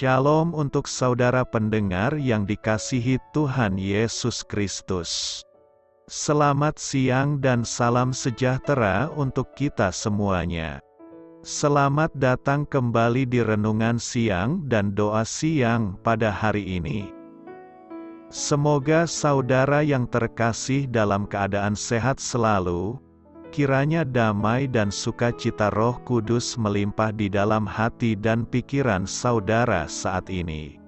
Shalom untuk saudara pendengar yang dikasihi Tuhan Yesus Kristus. Selamat siang dan salam sejahtera untuk kita semuanya. Selamat datang kembali di renungan siang dan doa siang pada hari ini. Semoga saudara yang terkasih dalam keadaan sehat selalu. Kiranya damai dan sukacita Roh Kudus melimpah di dalam hati dan pikiran saudara saat ini.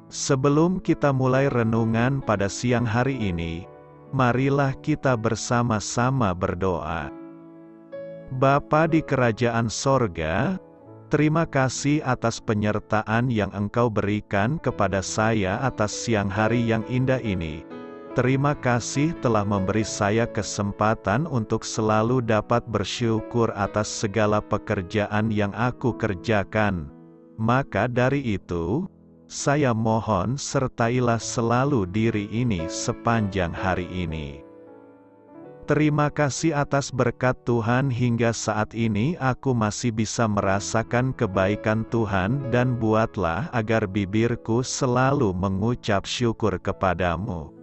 Sebelum kita mulai renungan pada siang hari ini, marilah kita bersama-sama berdoa. Bapa di kerajaan sorga, terima kasih atas penyertaan yang Engkau berikan kepada saya atas siang hari yang indah ini. Terima kasih telah memberi saya kesempatan untuk selalu dapat bersyukur atas segala pekerjaan yang aku kerjakan. Maka dari itu, saya mohon sertailah selalu diri ini sepanjang hari ini. Terima kasih atas berkat Tuhan hingga saat ini aku masih bisa merasakan kebaikan Tuhan dan buatlah agar bibirku selalu mengucap syukur kepadamu.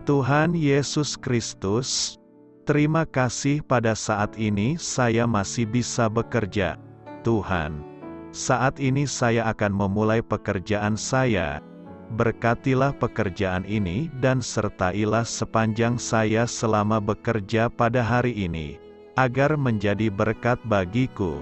Tuhan Yesus Kristus, terima kasih pada saat ini saya masih bisa bekerja. Tuhan, saat ini saya akan memulai pekerjaan saya. Berkatilah pekerjaan ini dan sertailah sepanjang saya selama bekerja pada hari ini, agar menjadi berkat bagiku,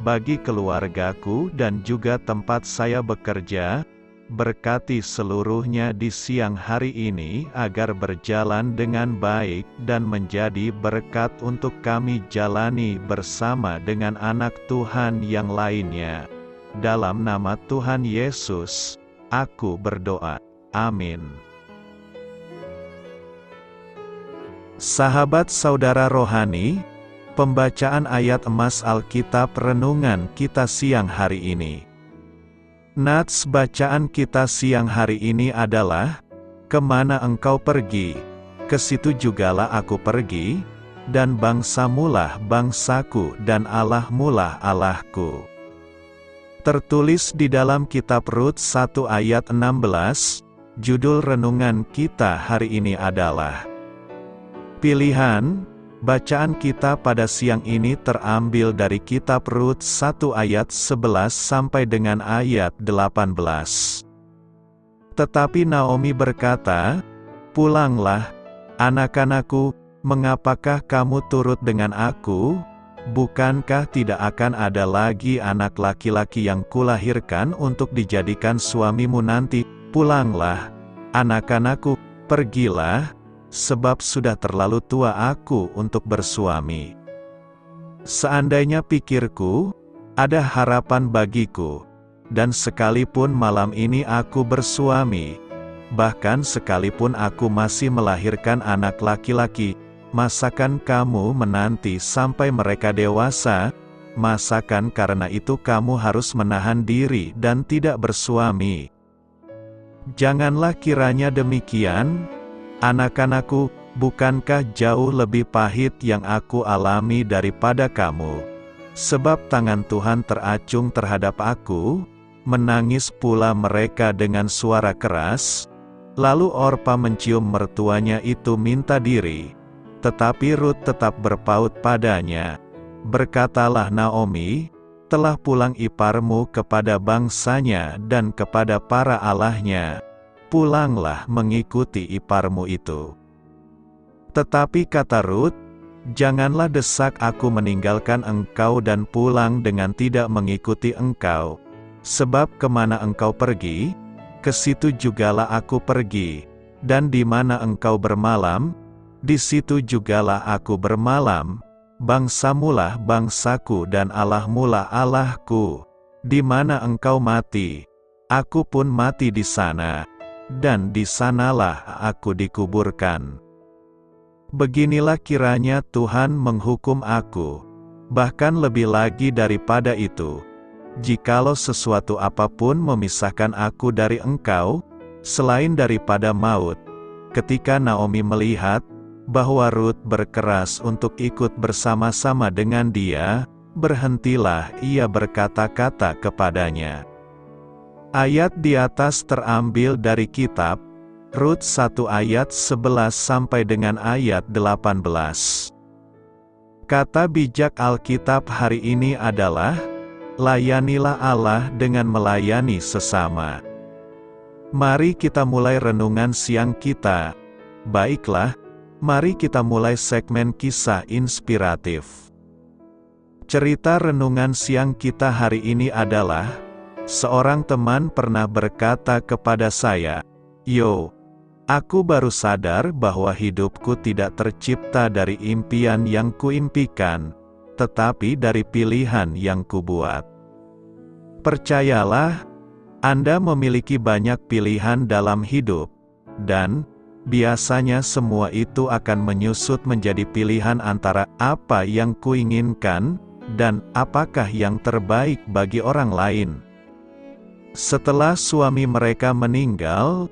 bagi keluargaku dan juga tempat saya bekerja. Berkati seluruhnya di siang hari ini agar berjalan dengan baik dan menjadi berkat untuk kami jalani bersama dengan anak Tuhan yang lainnya. Dalam nama Tuhan Yesus, aku berdoa. Amin. Sahabat saudara rohani, pembacaan ayat emas Alkitab renungan kita siang hari ini. Nats bacaan kita siang hari ini adalah, "Kemana engkau pergi, ke situ jugalah aku pergi, dan bangsamulah bangsaku dan Allahmulah Allahku." Tertulis di dalam kitab Rut 1 ayat 16, judul renungan kita hari ini adalah Pilihan. Bacaan kita pada siang ini terambil dari kitab Rut 1 ayat 11 sampai dengan ayat 18. Tetapi Naomi berkata, "Pulanglah, anak-anakku, mengapakah kamu turut dengan aku? Bukankah tidak akan ada lagi anak laki-laki yang kulahirkan untuk dijadikan suamimu nanti? Pulanglah, anak-anakku, pergilah, sebab sudah terlalu tua aku untuk bersuami. Seandainya pikirku, ada harapan bagiku, dan sekalipun malam ini aku bersuami, bahkan sekalipun aku masih melahirkan anak laki-laki, masakan kamu menanti sampai mereka dewasa? Masakan karena itu kamu harus menahan diri dan tidak bersuami? Janganlah kiranya demikian. Anak-anakku, bukankah jauh lebih pahit yang aku alami daripada kamu? Sebab tangan Tuhan teracung terhadap aku, menangis pula mereka dengan suara keras. Lalu Orpa mencium mertuanya itu minta diri, tetapi Rut tetap berpaut padanya. Berkatalah Naomi, "Telah pulang iparmu kepada bangsanya dan kepada para allahnya. Pulanglah mengikuti iparmu itu." Tetapi kata Rut, "Janganlah desak aku meninggalkan engkau dan pulang dengan tidak mengikuti engkau. Sebab kemana engkau pergi, ke situ jugalah aku pergi. Dan di mana engkau bermalam, di situ jugalah aku bermalam. Bangsamulah bangsaku dan Allahmulah Allahku. Di mana engkau mati, aku pun mati di sana. Dan di sanalah aku dikuburkan." Beginilah kiranya Tuhan menghukum aku. Bahkan lebih lagi daripada itu, jikalau sesuatu apapun memisahkan aku dari engkau, selain daripada maut. Ketika Naomi melihat bahwa Rut berkeras untuk ikut bersama-sama dengan dia, berhentilah ia berkata-kata kepadanya, Ayat di atas terambil dari kitab Rut 1 ayat 11 sampai dengan ayat 18. Kata bijak Alkitab hari ini adalah, layanilah Allah dengan melayani sesama. Mari kita mulai renungan siang kita. Baiklah, mari kita mulai segmen kisah inspiratif. Cerita renungan siang kita hari ini adalah, seorang teman pernah berkata kepada saya, "Yo, aku baru sadar bahwa hidupku tidak tercipta dari impian yang kuimpikan, tetapi dari pilihan yang kubuat." Percayalah, Anda memiliki banyak pilihan dalam hidup, dan biasanya semua itu akan menyusut menjadi pilihan antara apa yang kuinginkan dan apakah yang terbaik bagi orang lain. Setelah suami mereka meninggal,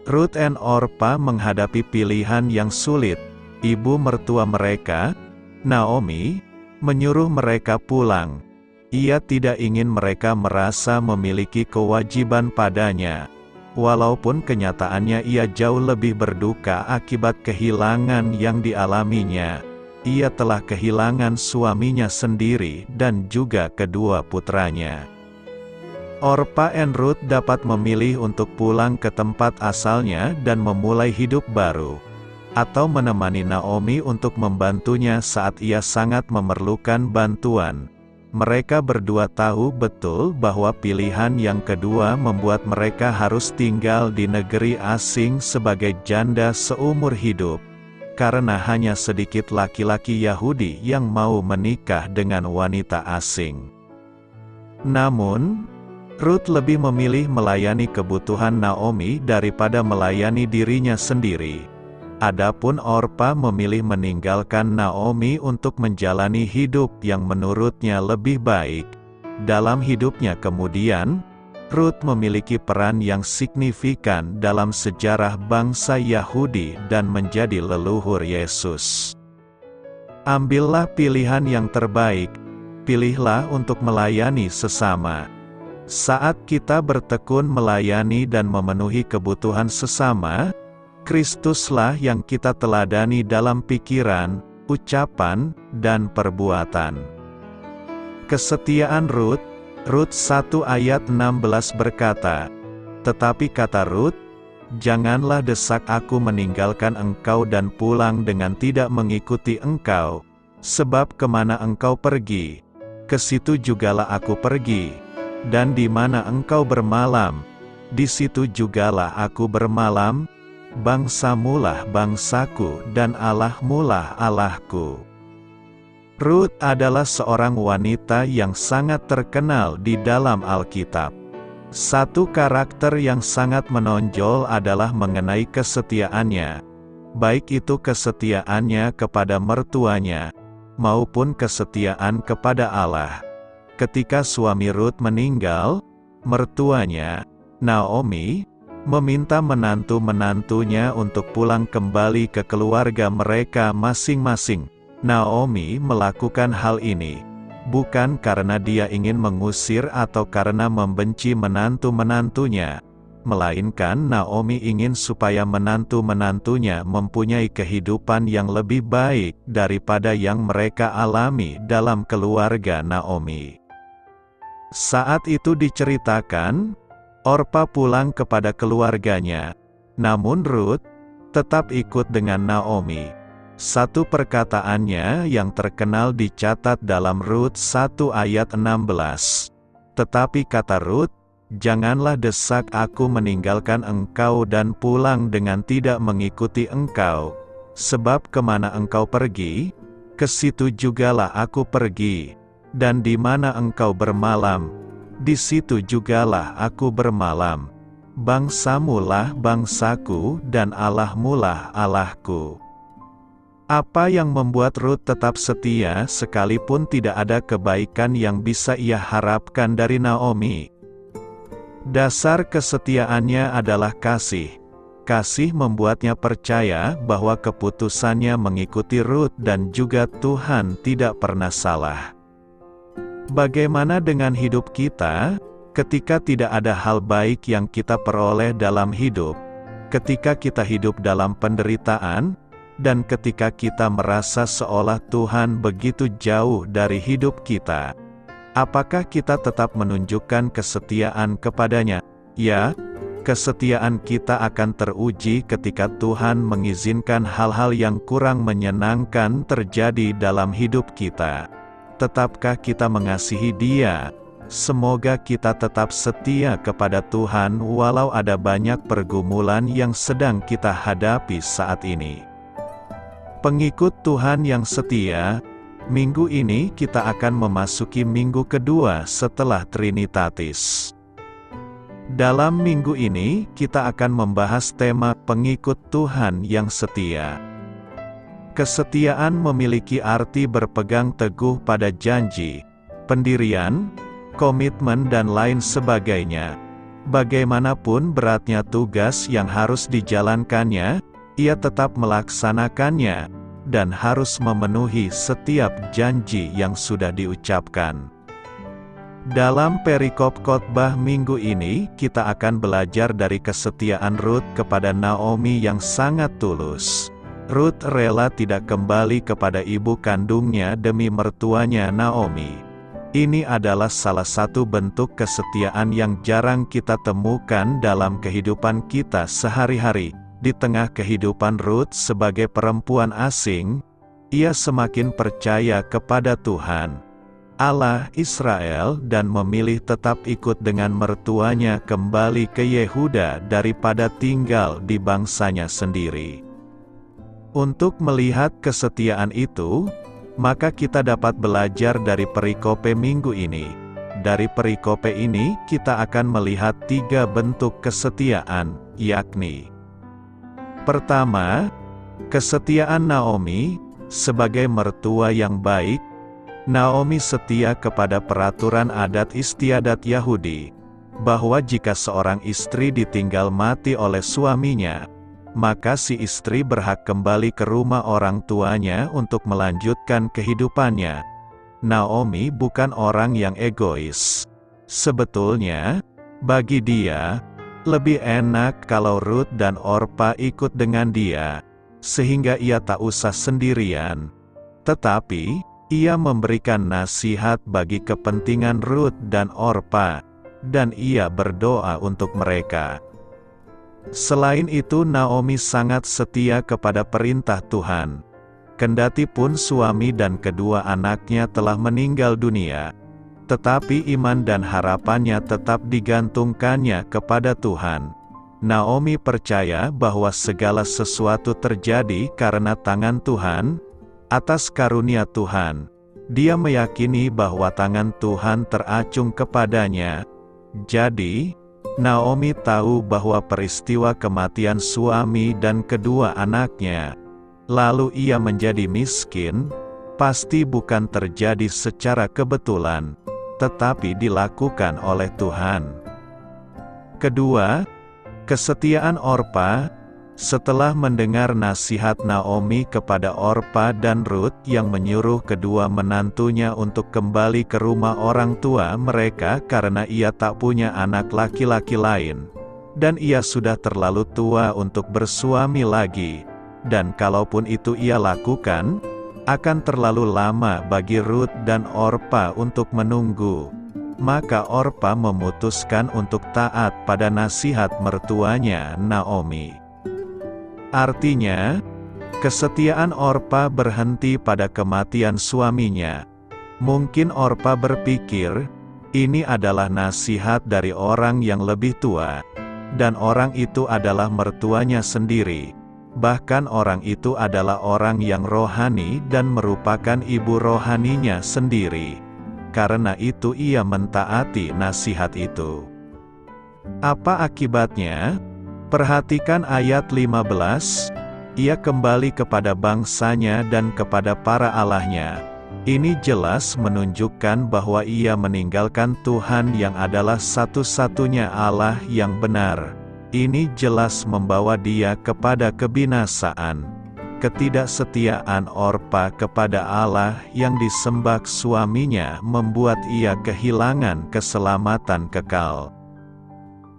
Rut dan Orpa menghadapi pilihan yang sulit. Ibu mertua mereka, Naomi, menyuruh mereka pulang. Ia tidak ingin mereka merasa memiliki kewajiban padanya. Walaupun kenyataannya ia jauh lebih berduka akibat kehilangan yang dialaminya. Ia telah kehilangan suaminya sendiri dan juga kedua putranya. Orpa dan Rut dapat memilih untuk pulang ke tempat asalnya dan memulai hidup baru, atau menemani Naomi untuk membantunya saat ia sangat memerlukan bantuan. Mereka berdua tahu betul bahwa pilihan yang kedua membuat mereka harus tinggal di negeri asing sebagai janda seumur hidup, karena hanya sedikit laki-laki Yahudi yang mau menikah dengan wanita asing. Namun, Rut lebih memilih melayani kebutuhan Naomi daripada melayani dirinya sendiri. Adapun Orpa memilih meninggalkan Naomi untuk menjalani hidup yang menurutnya lebih baik. Dalam hidupnya kemudian, Rut memiliki peran yang signifikan dalam sejarah bangsa Yahudi dan menjadi leluhur Yesus. Ambillah pilihan yang terbaik, pilihlah untuk melayani sesama. Saat kita bertekun melayani dan memenuhi kebutuhan sesama, Kristuslah yang kita teladani dalam pikiran, ucapan, dan perbuatan. Kesetiaan Rut 1 ayat 16 berkata, "Tetapi kata Rut, janganlah desak aku meninggalkan engkau dan pulang dengan tidak mengikuti engkau, sebab kemana engkau pergi, ke situ jugalah aku pergi, dan di mana engkau bermalam, di situ jugalah aku bermalam, bangsamulah bangsaku dan Allahmulah Allahku." Rut adalah seorang wanita yang sangat terkenal di dalam Alkitab. Satu karakter yang sangat menonjol adalah mengenai kesetiaannya, baik itu kesetiaannya kepada mertuanya, maupun kesetiaan kepada Allah. Ketika suami Rut meninggal, mertuanya, Naomi, meminta menantu-menantunya untuk pulang kembali ke keluarga mereka masing-masing. Naomi melakukan hal ini, bukan karena dia ingin mengusir atau karena membenci menantu-menantunya, melainkan Naomi ingin supaya menantu-menantunya mempunyai kehidupan yang lebih baik daripada yang mereka alami dalam keluarga Naomi. Saat itu diceritakan, Orpa pulang kepada keluarganya, namun Rut tetap ikut dengan Naomi. Satu perkataannya yang terkenal dicatat dalam Rut 1 ayat 16. "Tetapi kata Rut, janganlah desak aku meninggalkan engkau dan pulang dengan tidak mengikuti engkau, sebab kemana engkau pergi, ke situ jugalah aku pergi, dan di mana engkau bermalam, di situ jugalah aku bermalam. Bangsamulah bangsaku dan Allahmulah Allahku." Apa yang membuat Rut tetap setia sekalipun tidak ada kebaikan yang bisa ia harapkan dari Naomi? Dasar kesetiaannya adalah kasih. Kasih membuatnya percaya bahwa keputusannya mengikuti Rut dan juga Tuhan tidak pernah salah. Bagaimana dengan hidup kita? Ketika tidak ada hal baik yang kita peroleh dalam hidup, ketika kita hidup dalam penderitaan, dan ketika kita merasa seolah Tuhan begitu jauh dari hidup kita, apakah kita tetap menunjukkan kesetiaan kepadanya? Ya, kesetiaan kita akan teruji ketika Tuhan mengizinkan hal-hal yang kurang menyenangkan terjadi dalam hidup kita. Tetapkah kita mengasihi Dia? Semoga kita tetap setia kepada Tuhan walau ada banyak pergumulan yang sedang kita hadapi saat ini. Pengikut Tuhan yang setia, minggu ini kita akan memasuki minggu kedua setelah Trinitatis. Dalam minggu ini, kita akan membahas tema pengikut Tuhan yang setia. Kesetiaan memiliki arti berpegang teguh pada janji, pendirian, komitmen dan lain sebagainya. Bagaimanapun beratnya tugas yang harus dijalankannya, ia tetap melaksanakannya, dan harus memenuhi setiap janji yang sudah diucapkan. Dalam perikop khotbah minggu ini, kita akan belajar dari kesetiaan Rut kepada Naomi yang sangat tulus. Rut rela tidak kembali kepada ibu kandungnya demi mertuanya Naomi. Ini adalah salah satu bentuk kesetiaan yang jarang kita temukan dalam kehidupan kita sehari-hari. Di tengah kehidupan Rut sebagai perempuan asing, ia semakin percaya kepada Tuhan, Allah Israel, dan memilih tetap ikut dengan mertuanya kembali ke Yehuda daripada tinggal di bangsanya sendiri. Untuk melihat kesetiaan itu, maka kita dapat belajar dari perikope minggu ini. Dari perikope ini, kita akan melihat 3 bentuk kesetiaan, yakni: pertama, kesetiaan Naomi. Sebagai mertua yang baik, Naomi setia kepada peraturan adat istiadat Yahudi, bahwa jika seorang istri ditinggal mati oleh suaminya, maka si istri berhak kembali ke rumah orang tuanya untuk melanjutkan kehidupannya. Naomi bukan orang yang egois. Sebetulnya, bagi dia, lebih enak kalau Rut dan Orpa ikut dengan dia, sehingga ia tak usah sendirian. Tetapi, ia memberikan nasihat bagi kepentingan Rut dan Orpa, dan ia berdoa untuk mereka. Selain itu, Naomi sangat setia kepada perintah Tuhan. Kendati pun suami dan kedua anaknya telah meninggal dunia, tetapi iman dan harapannya tetap digantungkannya kepada Tuhan. Naomi percaya bahwa segala sesuatu terjadi karena tangan Tuhan, atas karunia Tuhan. Dia meyakini bahwa tangan Tuhan teracung kepadanya. Jadi, Naomi tahu bahwa peristiwa kematian suami dan kedua anaknya, lalu ia menjadi miskin, pasti bukan terjadi secara kebetulan, tetapi dilakukan oleh Tuhan. Kedua, kesetiaan Orpa. Setelah mendengar nasihat Naomi kepada Orpa dan Rut yang menyuruh kedua menantunya untuk kembali ke rumah orang tua mereka karena ia tak punya anak laki-laki lain, dan ia sudah terlalu tua untuk bersuami lagi, dan kalaupun itu ia lakukan, akan terlalu lama bagi Rut dan Orpa untuk menunggu. Maka Orpa memutuskan untuk taat pada nasihat mertuanya Naomi. Artinya, kesetiaan Orpa berhenti pada kematian suaminya. Mungkin Orpa berpikir, ini adalah nasihat dari orang yang lebih tua, dan orang itu adalah mertuanya sendiri. Bahkan orang itu adalah orang yang rohani dan merupakan ibu rohaninya sendiri. Karena itu ia mentaati nasihat itu. Apa akibatnya? Perhatikan ayat 15, ia kembali kepada bangsanya dan kepada para allahnya. Ini jelas menunjukkan bahwa ia meninggalkan Tuhan yang adalah satu-satunya Allah yang benar. Ini jelas membawa dia kepada kebinasaan. Ketidaksetiaan Orpa kepada Allah yang disembah suaminya membuat ia kehilangan keselamatan kekal.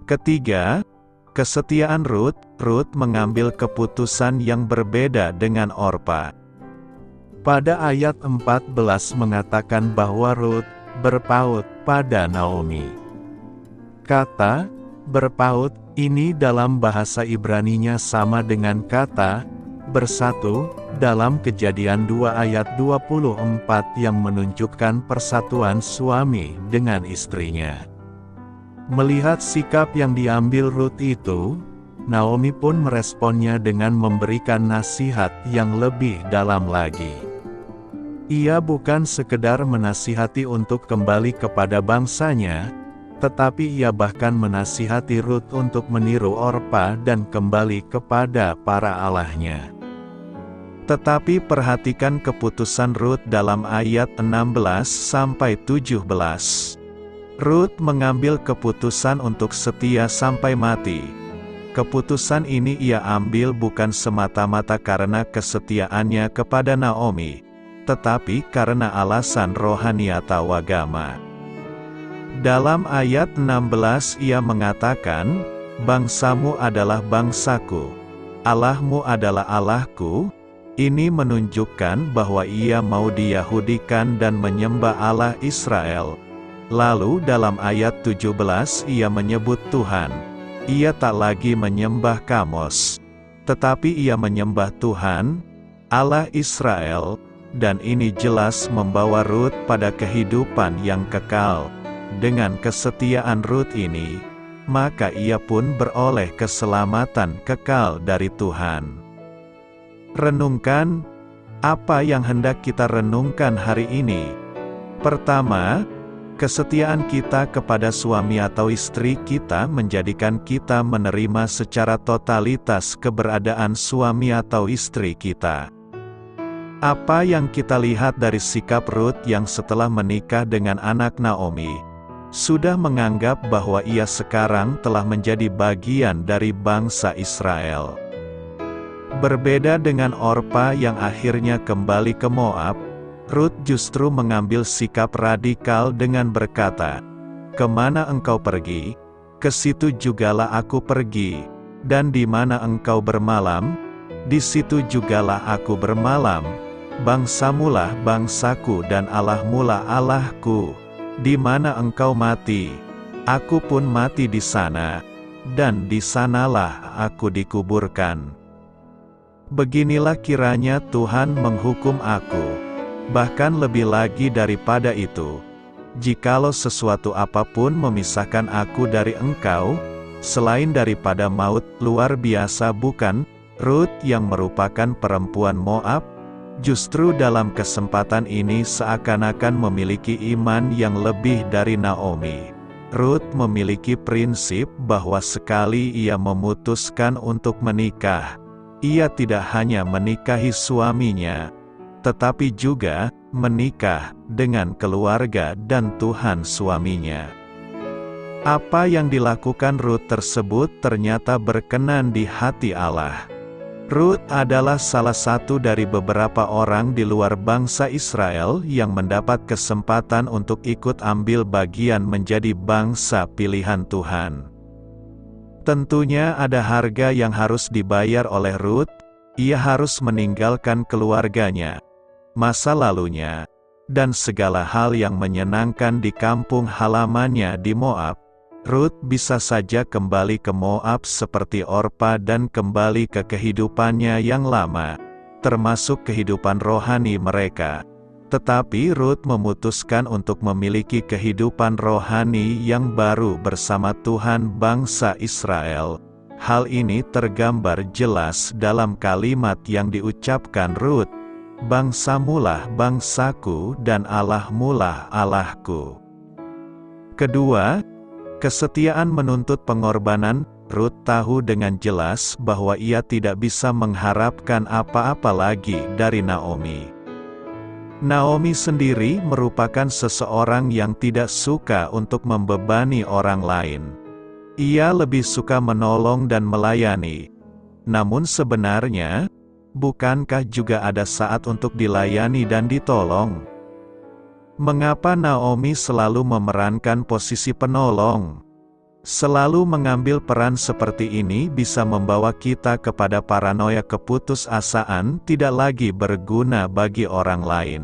Ketiga, kesetiaan Rut. Rut mengambil keputusan yang berbeda dengan Orpa. Pada ayat 14 mengatakan bahwa Rut berpaut pada Naomi. Kata berpaut ini dalam bahasa Ibraninya sama dengan kata bersatu dalam Kejadian 2 ayat 24 yang menunjukkan persatuan suami dengan istrinya. Melihat sikap yang diambil Rut itu, Naomi pun meresponnya dengan memberikan nasihat yang lebih dalam lagi. Ia bukan sekedar menasihati untuk kembali kepada bangsanya, tetapi ia bahkan menasihati Rut untuk meniru Orpa dan kembali kepada para allahnya. Tetapi perhatikan keputusan Rut dalam ayat 16-17. Rut mengambil keputusan untuk setia sampai mati. Keputusan ini ia ambil bukan semata-mata karena kesetiaannya kepada Naomi, tetapi karena alasan rohani atau agama. Dalam ayat 16 ia mengatakan, "Bangsamu adalah bangsaku, Allahmu adalah Allahku." Ini menunjukkan bahwa ia mau diyahudikan dan menyembah Allah Israel. Lalu dalam ayat 17 ia menyebut Tuhan. Ia tak lagi menyembah Kamos, tetapi ia menyembah Tuhan, Allah Israel, dan ini jelas membawa Rut pada kehidupan yang kekal. Dengan kesetiaan Rut ini, maka ia pun beroleh keselamatan kekal dari Tuhan. Renungkan, apa yang hendak kita renungkan hari ini? Pertama, kesetiaan kita kepada suami atau istri kita menjadikan kita menerima secara totalitas keberadaan suami atau istri kita. Apa yang kita lihat dari sikap Rut yang setelah menikah dengan anak Naomi, sudah menganggap bahwa ia sekarang telah menjadi bagian dari bangsa Israel. Berbeda dengan Orpa yang akhirnya kembali ke Moab, Rut justru mengambil sikap radikal dengan berkata, "Kemana engkau pergi, ke situ jugalah aku pergi, dan di mana engkau bermalam, di situ jugalah aku bermalam. Bangsamulah bangsaku dan Allahmulah Allahku. Di mana engkau mati, aku pun mati di sana, dan di sanalah aku dikuburkan." Beginilah kiranya Tuhan menghukum aku. Bahkan lebih lagi daripada itu, jikalau sesuatu apapun memisahkan aku dari engkau, selain daripada maut, luar biasa bukan? Rut yang merupakan perempuan Moab, justru dalam kesempatan ini seakan-akan memiliki iman yang lebih dari Naomi. Rut memiliki prinsip bahwa sekali ia memutuskan untuk menikah, ia tidak hanya menikahi suaminya, tetapi juga menikah dengan keluarga dan Tuhan suaminya. Apa yang dilakukan Rut tersebut ternyata berkenan di hati Allah. Rut adalah salah satu dari beberapa orang di luar bangsa Israel yang mendapat kesempatan untuk ikut ambil bagian menjadi bangsa pilihan Tuhan. Tentunya ada harga yang harus dibayar oleh Rut. Ia harus meninggalkan keluarganya, masa lalunya, dan segala hal yang menyenangkan di kampung halamannya di Moab. Rut bisa saja kembali ke Moab seperti Orpa dan kembali ke kehidupannya yang lama, termasuk kehidupan rohani mereka. Tetapi Rut memutuskan untuk memiliki kehidupan rohani yang baru bersama Tuhan bangsa Israel. Hal ini tergambar jelas dalam kalimat yang diucapkan Rut, "Bangsamulah bangsaku dan Allahmulah Allahku." Kedua, kesetiaan menuntut pengorbanan. Rut tahu dengan jelas bahwa ia tidak bisa mengharapkan apa-apa lagi dari Naomi. Naomi sendiri merupakan seseorang yang tidak suka untuk membebani orang lain. Ia lebih suka menolong dan melayani. Namun sebenarnya, bukankah juga ada saat untuk dilayani dan ditolong? Mengapa Naomi selalu memerankan posisi penolong? Selalu mengambil peran seperti ini bisa membawa kita kepada paranoia keputusasaan tidak lagi berguna bagi orang lain.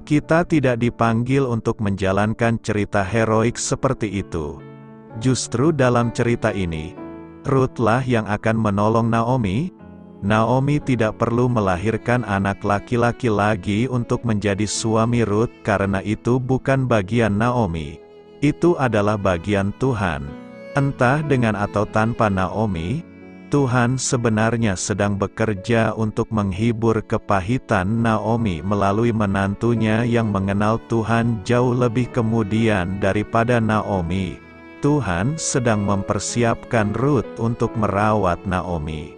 Kita tidak dipanggil untuk menjalankan cerita heroik seperti itu. Justru dalam cerita ini, Ruth-lah yang akan menolong Naomi. Naomi tidak perlu melahirkan anak laki-laki lagi untuk menjadi suami Ruth karena itu bukan bagian Naomi. Itu adalah bagian Tuhan. Entah dengan atau tanpa Naomi, Tuhan sebenarnya sedang bekerja untuk menghibur kepahitan Naomi melalui menantunya yang mengenal Tuhan jauh lebih kemudian daripada Naomi. Tuhan sedang mempersiapkan Ruth untuk merawat Naomi.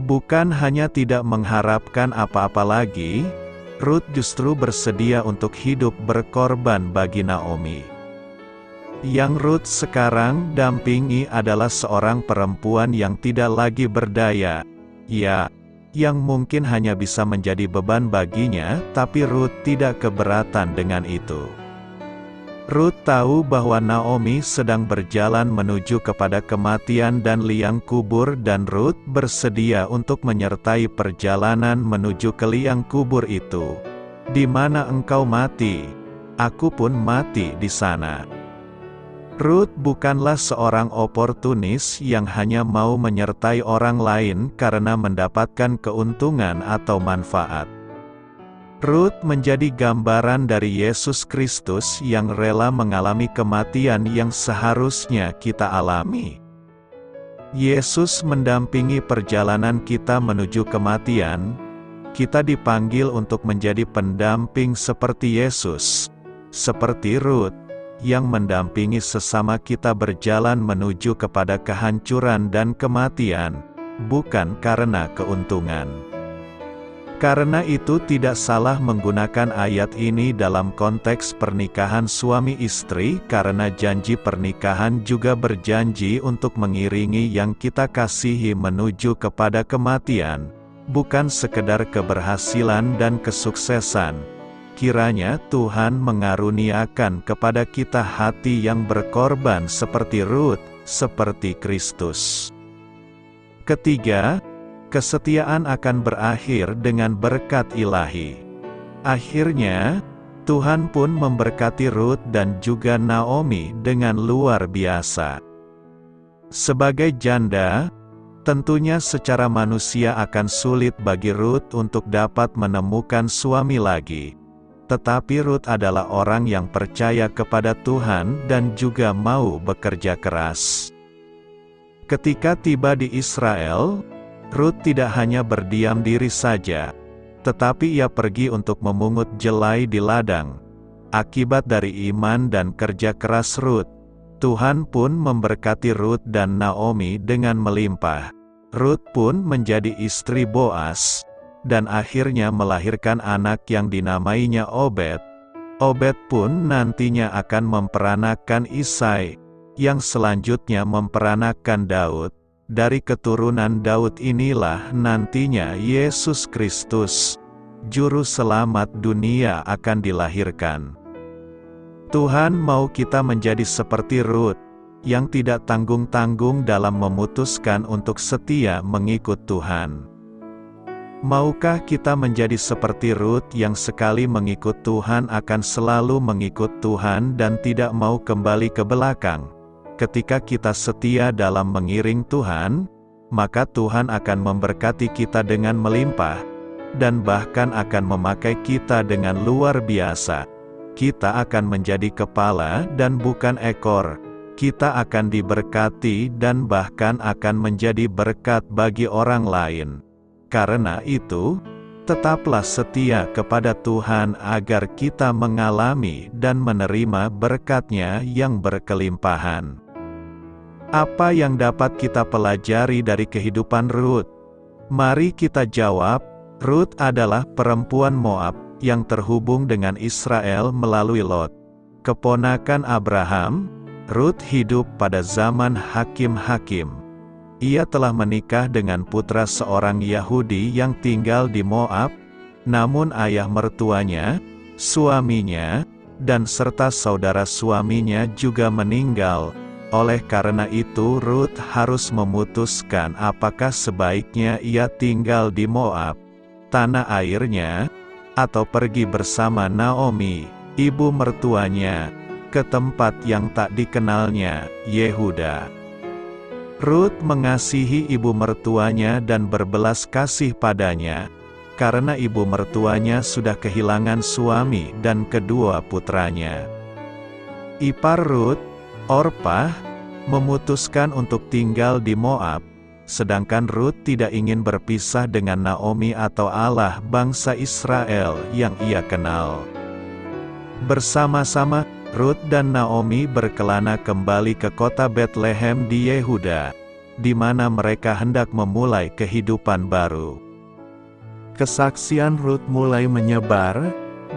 Bukan hanya tidak mengharapkan apa-apa lagi, Ruth justru bersedia untuk hidup berkorban bagi Naomi. Yang Ruth sekarang dampingi adalah seorang perempuan yang tidak lagi berdaya, ya, yang mungkin hanya bisa menjadi beban baginya, tapi Ruth tidak keberatan dengan itu. Ruth tahu bahwa Naomi sedang berjalan menuju kepada kematian dan liang kubur dan Ruth bersedia untuk menyertai perjalanan menuju ke liang kubur itu. Di mana engkau mati, aku pun mati di sana. Ruth bukanlah seorang oportunis yang hanya mau menyertai orang lain karena mendapatkan keuntungan atau manfaat. Ruth menjadi gambaran dari Yesus Kristus yang rela mengalami kematian yang seharusnya kita alami. Yesus mendampingi perjalanan kita menuju kematian. Kita dipanggil untuk menjadi pendamping seperti Yesus, seperti Ruth, yang mendampingi sesama kita berjalan menuju kepada kehancuran dan kematian, bukan karena keuntungan. Karena itu tidak salah menggunakan ayat ini dalam konteks pernikahan suami istri karena janji pernikahan juga berjanji untuk mengiringi yang kita kasihi menuju kepada kematian, bukan sekedar keberhasilan dan kesuksesan. Kiranya Tuhan mengaruniakan kepada kita hati yang berkorban seperti Ruth, seperti Kristus. Ketiga, kesetiaan akan berakhir dengan berkat ilahi. Akhirnya, Tuhan pun memberkati Ruth dan juga Naomi dengan luar biasa. Sebagai janda, tentunya secara manusia akan sulit bagi Ruth untuk dapat menemukan suami lagi. Tetapi Ruth adalah orang yang percaya kepada Tuhan dan juga mau bekerja keras. Ketika tiba di Israel, Ruth tidak hanya berdiam diri saja, tetapi ia pergi untuk memungut jelai di ladang. Akibat dari iman dan kerja keras Ruth, Tuhan pun memberkati Ruth dan Naomi dengan melimpah. Ruth pun menjadi istri Boas, dan akhirnya melahirkan anak yang dinamainya Obed. Obed pun nantinya akan memperanakan Isai, yang selanjutnya memperanakan Daud. Dari keturunan Daud inilah nantinya Yesus Kristus, Juru Selamat dunia akan dilahirkan. Tuhan mau kita menjadi seperti Ruth, yang tidak tanggung-tanggung dalam memutuskan untuk setia mengikut Tuhan. Maukah kita menjadi seperti Ruth yang sekali mengikut Tuhan akan selalu mengikut Tuhan dan tidak mau kembali ke belakang? Ketika kita setia dalam mengiring Tuhan, maka Tuhan akan memberkati kita dengan melimpah, dan bahkan akan memakai kita dengan luar biasa. Kita akan menjadi kepala dan bukan ekor. Kita akan diberkati dan bahkan akan menjadi berkat bagi orang lain. Karena itu, tetaplah setia kepada Tuhan agar kita mengalami dan menerima berkat-Nya yang berkelimpahan. Apa yang dapat kita pelajari dari kehidupan Ruth? Mari kita jawab, Ruth adalah perempuan Moab yang terhubung dengan Israel melalui Lot. Keponakan Abraham, Ruth hidup pada zaman hakim-hakim. ia telah menikah dengan putra seorang Yahudi yang tinggal di Moab, namun ayah mertuanya, suaminya, dan serta saudara suaminya juga meninggal. Oleh karena itu Rut harus memutuskan apakah sebaiknya ia tinggal di Moab, tanah airnya, atau pergi bersama Naomi, ibu mertuanya, ke tempat yang tak dikenalnya, Yehuda. Rut mengasihi ibu mertuanya dan berbelas kasih padanya, karena ibu mertuanya sudah kehilangan suami dan kedua putranya. Ipar Rut, Orpah, memutuskan untuk tinggal di Moab, sedangkan Rut tidak ingin berpisah dengan Naomi atau Allah bangsa Israel yang ia kenal. Bersama-sama, Rut dan Naomi berkelana kembali ke kota Betlehem di Yehuda, di mana mereka hendak memulai kehidupan baru. Kesaksian Rut mulai menyebar,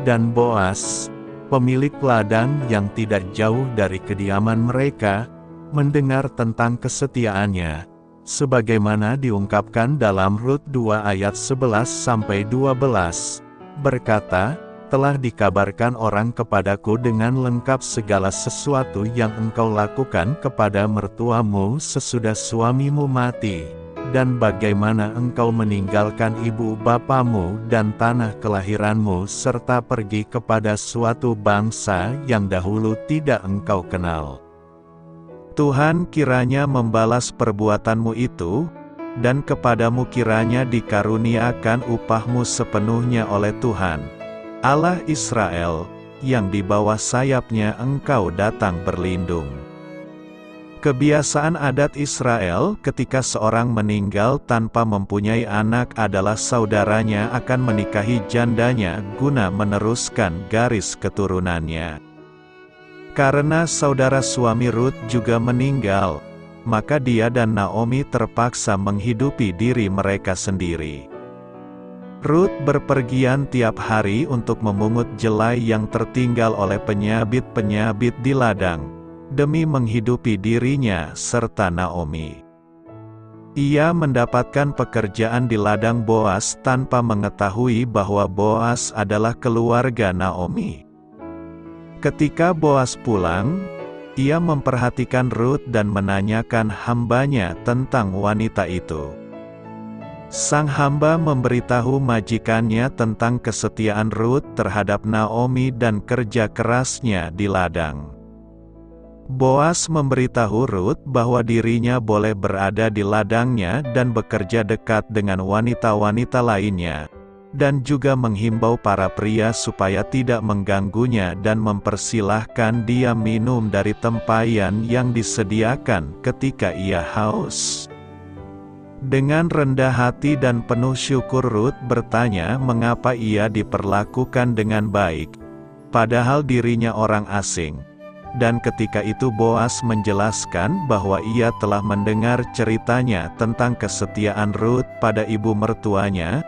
dan Boas, pemilik ladang yang tidak jauh dari kediaman mereka, mendengar tentang kesetiaannya, sebagaimana diungkapkan dalam Rut 2 ayat 11-12, berkata, "Telah dikabarkan orang kepadaku dengan lengkap segala sesuatu yang engkau lakukan kepada mertuamu sesudah suamimu mati, dan bagaimana engkau meninggalkan ibu bapamu dan tanah kelahiranmu serta pergi kepada suatu bangsa yang dahulu tidak engkau kenal. Tuhan kiranya membalas perbuatanmu itu, dan kepadamu kiranya dikaruniakan upahmu sepenuhnya oleh Tuhan, Allah Israel, yang di bawah sayapnya engkau datang berlindung." Kebiasaan adat Israel ketika seorang meninggal tanpa mempunyai anak adalah saudaranya akan menikahi jandanya guna meneruskan garis keturunannya. Karena saudara suami Rut juga meninggal, maka dia dan Naomi terpaksa menghidupi diri mereka sendiri. Rut berpergian tiap hari untuk memungut jelai yang tertinggal oleh penyabit-penyabit di ladang, demi menghidupi dirinya serta Naomi. Ia mendapatkan pekerjaan di ladang Boas tanpa mengetahui bahwa Boas adalah keluarga Naomi. Ketika Boas pulang, ia memperhatikan Rut dan menanyakan hambanya tentang wanita itu. Sang hamba memberitahu majikannya tentang kesetiaan Rut terhadap Naomi dan kerja kerasnya di ladang. Boas memberitahu Rut bahwa dirinya boleh berada di ladangnya dan bekerja dekat dengan wanita-wanita lainnya, dan juga menghimbau para pria supaya tidak mengganggunya dan mempersilahkan dia minum dari tempayan yang disediakan ketika ia haus. Dengan rendah hati dan penuh syukur Rut bertanya mengapa ia diperlakukan dengan baik, padahal dirinya orang asing. Dan ketika itu Boas menjelaskan bahwa ia telah mendengar ceritanya tentang kesetiaan Rut pada ibu mertuanya.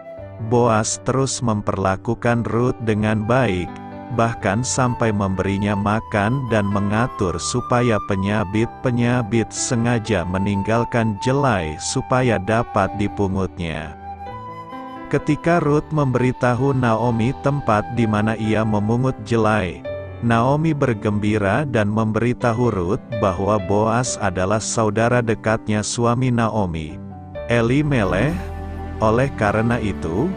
Boas terus memperlakukan Rut dengan baik, bahkan sampai memberinya makan dan mengatur supaya penyabit-penyabit sengaja meninggalkan jelai supaya dapat dipungutnya. Ketika Rut memberitahu Naomi tempat di mana ia memungut jelai, Naomi bergembira dan memberitahu Rut bahwa Boas adalah saudara dekatnya suami Naomi, Elimeleh. Oleh karena itu,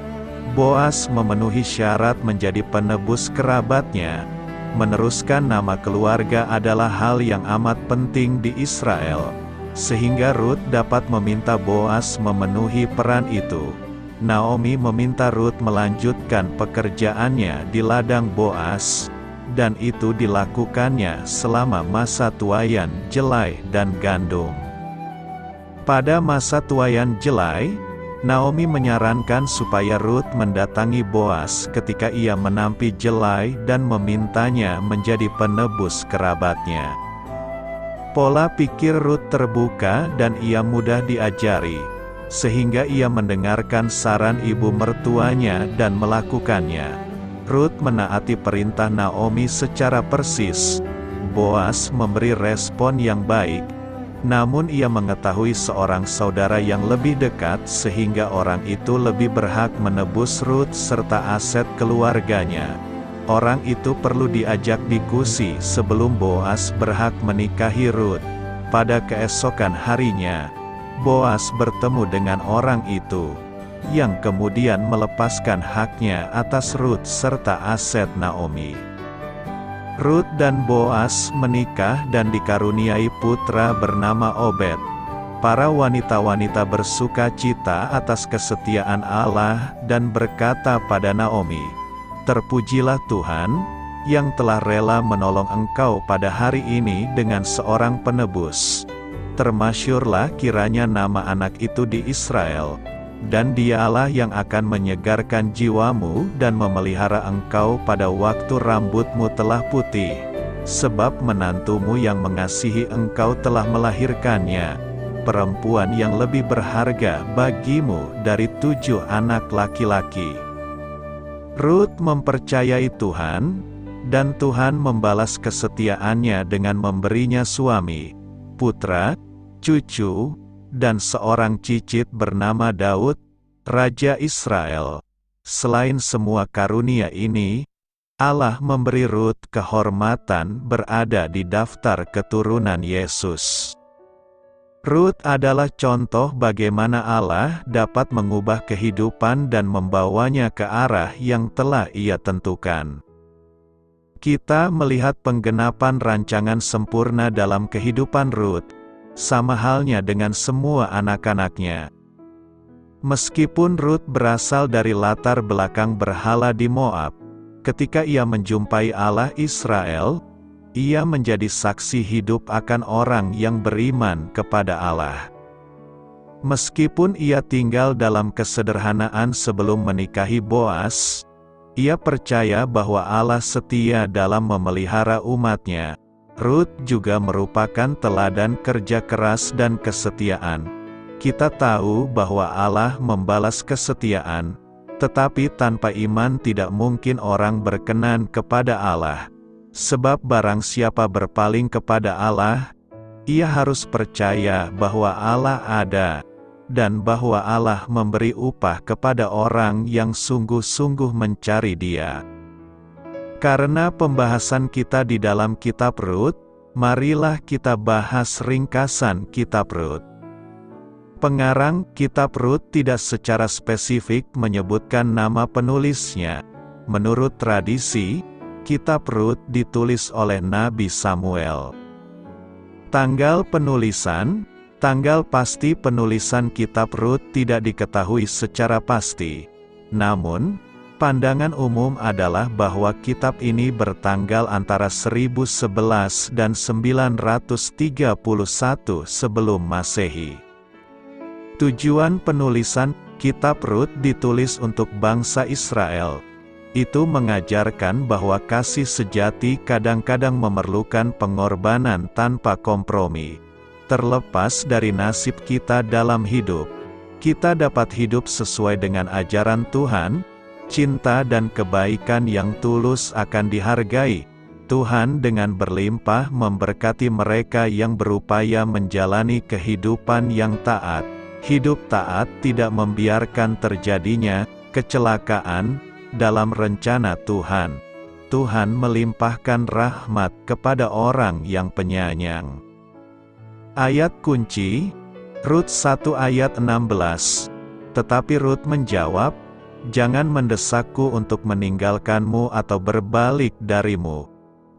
Boas memenuhi syarat menjadi penebus kerabatnya. Meneruskan nama keluarga adalah hal yang amat penting di Israel, sehingga Rut dapat meminta Boas memenuhi peran itu. Naomi meminta Rut melanjutkan pekerjaannya di ladang Boas, dan itu dilakukannya selama masa tuaian jelai dan gandum. Pada masa tuaian jelai, Naomi menyarankan supaya Rut mendatangi Boas ketika ia menampi jelai dan memintanya menjadi penebus kerabatnya. Pola pikir Rut terbuka dan ia mudah diajari, sehingga ia mendengarkan saran ibu mertuanya dan melakukannya. Rut menaati perintah Naomi secara persis. Boas memberi respon yang baik, Namun ia mengetahui seorang saudara yang lebih dekat sehingga orang itu lebih berhak menebus Rut serta aset keluarganya. Orang itu perlu diajak diskusi sebelum Boas berhak menikahi Rut. Pada keesokan harinya, Boas bertemu dengan orang itu, yang kemudian melepaskan haknya atas Rut serta aset Naomi. Rut dan Boas menikah dan dikaruniai putra bernama Obed. Para wanita-wanita bersuka cita atas kesetiaan Allah dan berkata pada Naomi, "Terpujilah Tuhan, yang telah rela menolong engkau pada hari ini dengan seorang penebus. Termasyurlah kiranya nama anak itu di Israel, dan dialah yang akan menyegarkan jiwamu dan memelihara engkau pada waktu rambutmu telah putih. Sebab menantumu yang mengasihi engkau telah melahirkannya, perempuan yang lebih berharga bagimu dari 7 anak laki-laki." Rut mempercayai Tuhan, dan Tuhan membalas kesetiaannya dengan memberinya suami, putra, cucu, dan seorang cicit bernama Daud, Raja Israel. Selain semua karunia ini, Allah memberi Rut kehormatan berada di daftar keturunan Yesus. Rut adalah contoh bagaimana Allah dapat mengubah kehidupan dan membawanya ke arah yang telah Ia tentukan. Kita melihat penggenapan rancangan sempurna dalam kehidupan Rut, sama halnya dengan semua anak-anaknya. Meskipun Rut berasal dari latar belakang berhala di Moab, ketika ia menjumpai Allah Israel, ia menjadi saksi hidup akan orang yang beriman kepada Allah. Meskipun ia tinggal dalam kesederhanaan sebelum menikahi Boas, ia percaya bahwa Allah setia dalam memelihara umatnya. Rut juga merupakan teladan kerja keras dan kesetiaan. Kita tahu bahwa Allah membalas kesetiaan, tetapi tanpa iman tidak mungkin orang berkenan kepada Allah. Sebab barang siapa berpaling kepada Allah, ia harus percaya bahwa Allah ada, dan bahwa Allah memberi upah kepada orang yang sungguh-sungguh mencari Dia. Karena pembahasan kita di dalam kitab Rut, marilah kita bahas ringkasan kitab Rut. Pengarang kitab Rut tidak secara spesifik menyebutkan nama penulisnya. Menurut tradisi, kitab Rut ditulis oleh Nabi Samuel. Tanggal pasti penulisan kitab Rut tidak diketahui secara pasti. Namun, pandangan umum adalah bahwa kitab ini bertanggal antara 1011 dan 931 sebelum Masehi. Tujuan penulisan kitab Rut ditulis untuk bangsa Israel. Itu mengajarkan bahwa kasih sejati kadang-kadang memerlukan pengorbanan tanpa kompromi. Terlepas dari nasib kita dalam hidup, kita dapat hidup sesuai dengan ajaran Tuhan. Cinta dan kebaikan yang tulus akan dihargai. Tuhan dengan berlimpah memberkati mereka yang berupaya menjalani kehidupan yang taat. Hidup taat tidak membiarkan terjadinya kecelakaan dalam rencana Tuhan. Tuhan melimpahkan rahmat kepada orang yang penyayang. Ayat kunci, Rut 1 ayat 16. Tetapi Rut menjawab, "Jangan mendesakku untuk meninggalkanmu atau berbalik darimu.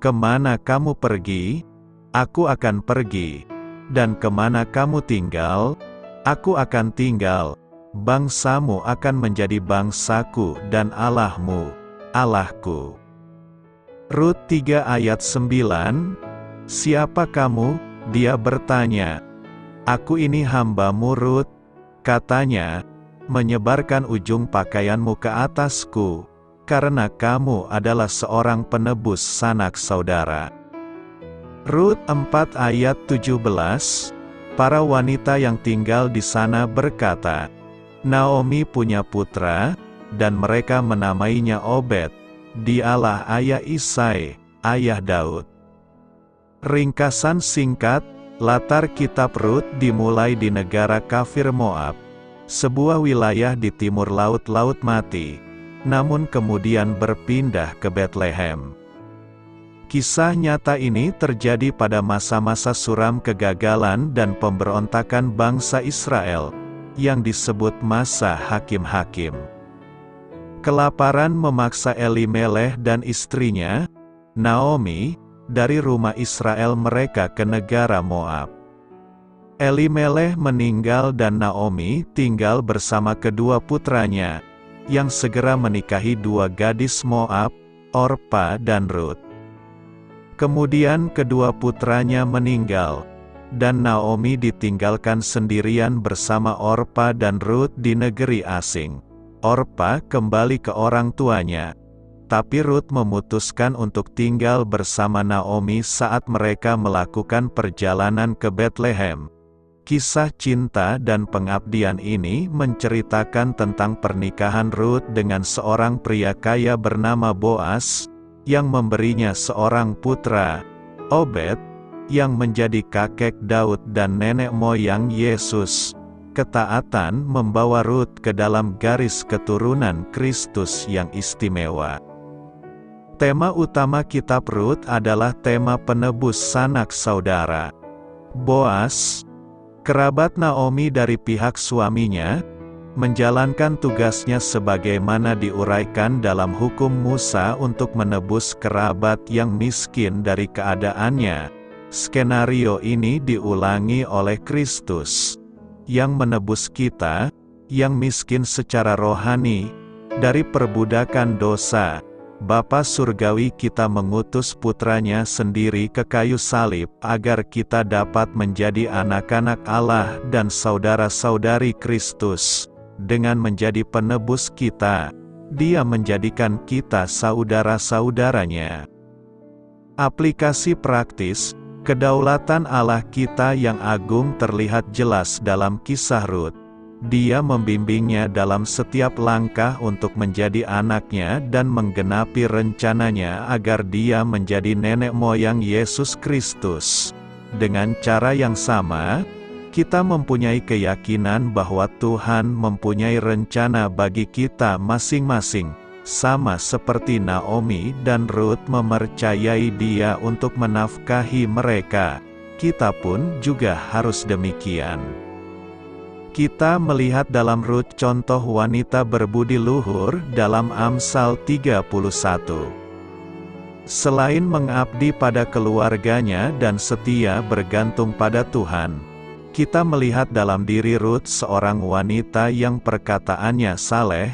Kemana kamu pergi, aku akan pergi. Dan kemana kamu tinggal, aku akan tinggal. Bangsamu akan menjadi bangsaku dan Allahmu, Allahku." Rut 3 ayat 9. "Siapa kamu?" Dia bertanya. "Aku ini hambamu Rut," katanya, "menyebarkan ujung pakaianmu ke atasku, karena kamu adalah seorang penebus sanak saudara." Rut 4 ayat 17. Para wanita yang tinggal di sana berkata, "Naomi punya putra, dan mereka menamainya Obed. Dialah ayah Isai, ayah Daud." Ringkasan singkat, Latar kitab Rut dimulai di negara kafir Moab, sebuah wilayah di timur Laut Mati, namun kemudian berpindah ke Betlehem. Kisah nyata ini terjadi pada masa-masa suram kegagalan dan pemberontakan bangsa Israel, yang disebut masa hakim-hakim. Kelaparan memaksa Elimeleh dan istrinya, Naomi, dari rumah Israel mereka ke negara Moab. Elimeleh meninggal dan Naomi tinggal bersama kedua putranya, yang segera menikahi dua gadis Moab, Orpa dan Rut. Kemudian kedua putranya meninggal, dan Naomi ditinggalkan sendirian bersama Orpa dan Rut di negeri asing. Orpa kembali ke orang tuanya, tapi Rut memutuskan untuk tinggal bersama Naomi saat mereka melakukan perjalanan ke Betlehem. Kisah cinta dan pengabdian ini menceritakan tentang pernikahan Rut dengan seorang pria kaya bernama Boas, yang memberinya seorang putra, Obed, yang menjadi kakek Daud dan nenek moyang Yesus. Ketaatan membawa Rut ke dalam garis keturunan Kristus yang istimewa. Tema utama kitab Rut adalah tema penebus sanak saudara. Boas, kerabat Naomi dari pihak suaminya, menjalankan tugasnya sebagaimana diuraikan dalam hukum Musa untuk menebus kerabat yang miskin dari keadaannya. Skenario ini diulangi oleh Kristus, yang menebus kita, yang miskin secara rohani, dari perbudakan dosa. Bapa Surgawi kita mengutus putranya sendiri ke kayu salib agar kita dapat menjadi anak-anak Allah dan saudara-saudari Kristus. Dengan menjadi penebus kita, Dia menjadikan kita saudara-saudaranya. Aplikasi praktis, kedaulatan Allah kita yang agung terlihat jelas dalam kisah Rut. Dia membimbingnya dalam setiap langkah untuk menjadi anaknya dan menggenapi rencananya agar dia menjadi nenek moyang Yesus Kristus. Dengan cara yang sama, kita mempunyai keyakinan bahwa Tuhan mempunyai rencana bagi kita masing-masing, sama seperti Naomi dan Rut mempercayai Dia untuk menafkahi mereka. Kita pun juga harus demikian. Kita melihat dalam Rut contoh wanita berbudi luhur dalam Amsal 31. Selain mengabdi pada keluarganya dan setia bergantung pada Tuhan, kita melihat dalam diri Rut seorang wanita yang perkataannya saleh,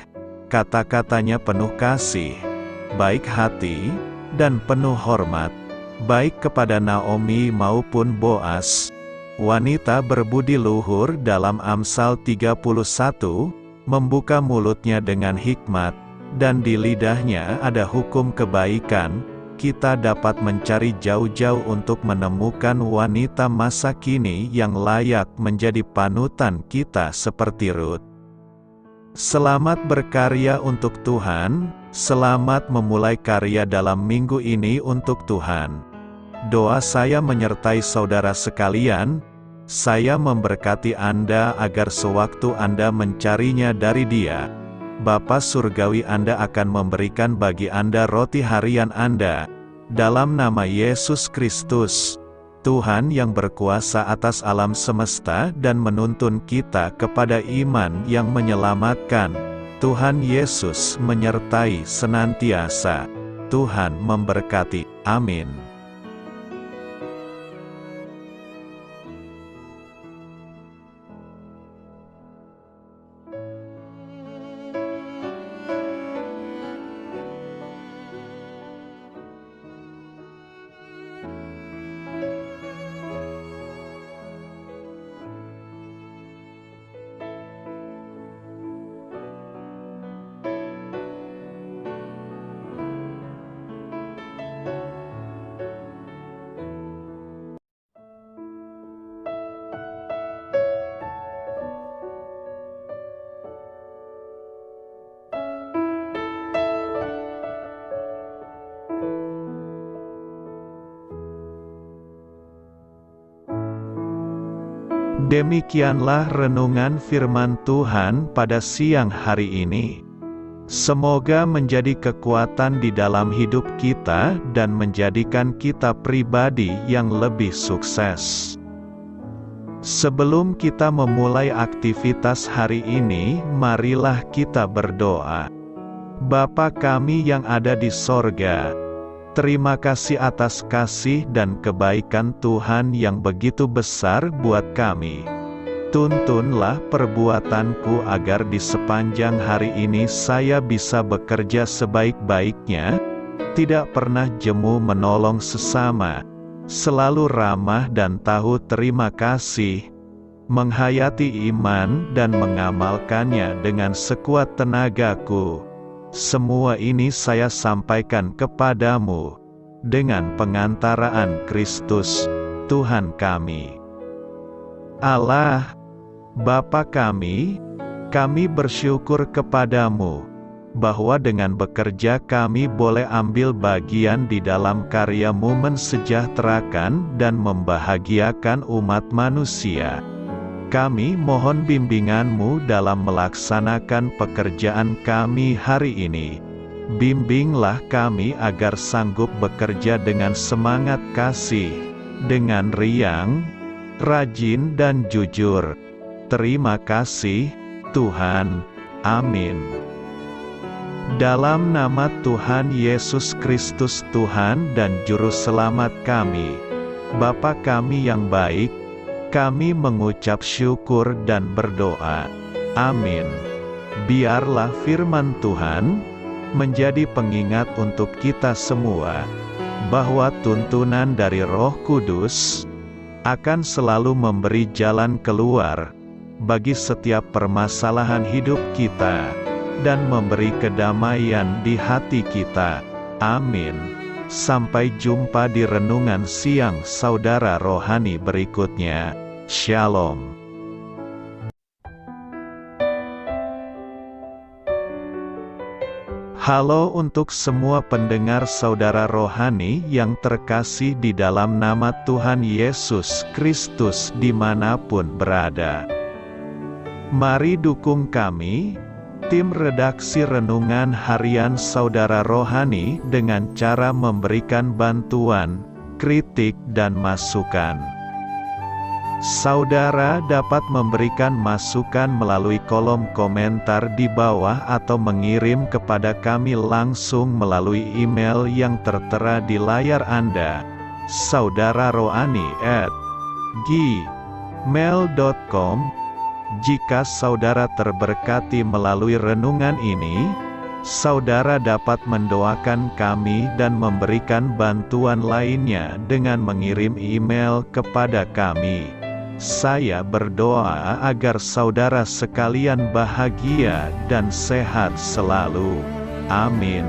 kata-katanya penuh kasih, baik hati, dan penuh hormat, baik kepada Naomi maupun Boas. Wanita berbudi luhur dalam Amsal 31, membuka mulutnya dengan hikmat, dan di lidahnya ada hukum kebaikan. Kita dapat mencari jauh-jauh untuk menemukan wanita masa kini yang layak menjadi panutan kita seperti Rut. Selamat berkarya untuk Tuhan, selamat memulai karya dalam minggu ini untuk Tuhan. Doa saya menyertai saudara sekalian, saya memberkati Anda agar sewaktu Anda mencarinya dari Dia, Bapa Surgawi Anda akan memberikan bagi Anda roti harian Anda. Dalam nama Yesus Kristus, Tuhan yang berkuasa atas alam semesta dan menuntun kita kepada iman yang menyelamatkan, Tuhan Yesus menyertai senantiasa. Tuhan memberkati. Amin. Demikianlah renungan firman Tuhan pada siang hari ini. Semoga menjadi kekuatan di dalam hidup kita dan menjadikan kita pribadi yang lebih sukses. Sebelum kita memulai aktivitas hari ini, marilah kita berdoa. Bapa kami yang ada di sorga, terima kasih atas kasih dan kebaikan Tuhan yang begitu besar buat kami. Tuntunlah perbuatanku agar di sepanjang hari ini saya bisa bekerja sebaik-baiknya, tidak pernah jemu menolong sesama, selalu ramah dan tahu terima kasih, menghayati iman dan mengamalkannya dengan sekuat tenagaku. Semua ini saya sampaikan kepadamu, dengan pengantaraan Kristus, Tuhan kami. Allah, Bapa kami bersyukur kepadamu, bahwa dengan bekerja kami boleh ambil bagian di dalam karya-Mu mensejahterakan dan membahagiakan umat manusia. Kami mohon bimbingan-Mu dalam melaksanakan pekerjaan kami hari ini. Bimbinglah kami agar sanggup bekerja dengan semangat kasih, dengan riang, rajin dan jujur. Terima kasih, Tuhan. Amin. Dalam nama Tuhan Yesus Kristus Tuhan dan Juru Selamat kami, Bapa kami yang baik, kami mengucap syukur dan berdoa. Amin. Biarlah firman Tuhan menjadi pengingat untuk kita semua, bahwa tuntunan dari Roh Kudus akan selalu memberi jalan keluar bagi setiap permasalahan hidup kita, dan memberi kedamaian di hati kita. Amin. Sampai jumpa di renungan siang saudara rohani berikutnya. Shalom. Halo untuk semua pendengar saudara rohani yang terkasih di dalam nama Tuhan Yesus Kristus dimanapun berada. Mari dukung kami, tim redaksi Renungan Harian Saudara Rohani dengan cara memberikan bantuan, kritik dan masukan. Saudara dapat memberikan masukan melalui kolom komentar di bawah atau mengirim kepada kami langsung melalui email yang tertera di layar Anda, saudararohani@gmail.com. Jika saudara terberkati melalui renungan ini, saudara dapat mendoakan kami dan memberikan bantuan lainnya dengan mengirim email kepada kami. Saya berdoa agar saudara sekalian bahagia dan sehat selalu. Amin.